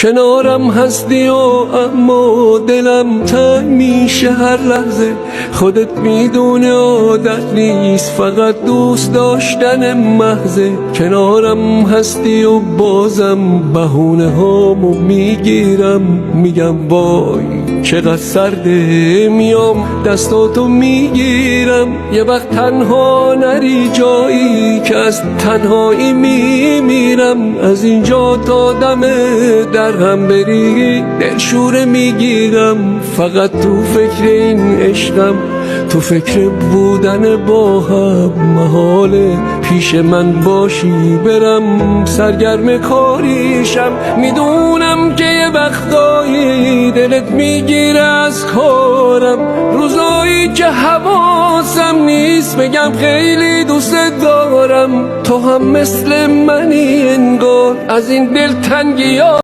کنارم هستی و اما دلم تنگ میشه هر لحظه. خودت میدونی عادت نیست، فقط دوست داشتن محضه. کنارم هستی و بازم بهونه هامو میگیرم، میگم وای چقدر سرده، میام دستاتو میگیرم. یه وقت تنها نری جایی که از تنهایی میمیرم. از اینجا تا دم در هم بری دلشوره میگیرم. فقط تو فکر این عشقم، تو فکر بودن با هم. محاله پیش من باشی برم سرگرم کاریشم. میدونم که یه وقتایی دلت میگیره از کارم، روزایی که حواسم نیست بگم خیلی دوست دارم. تو هم مثل منی انگار از این دلتنگی ها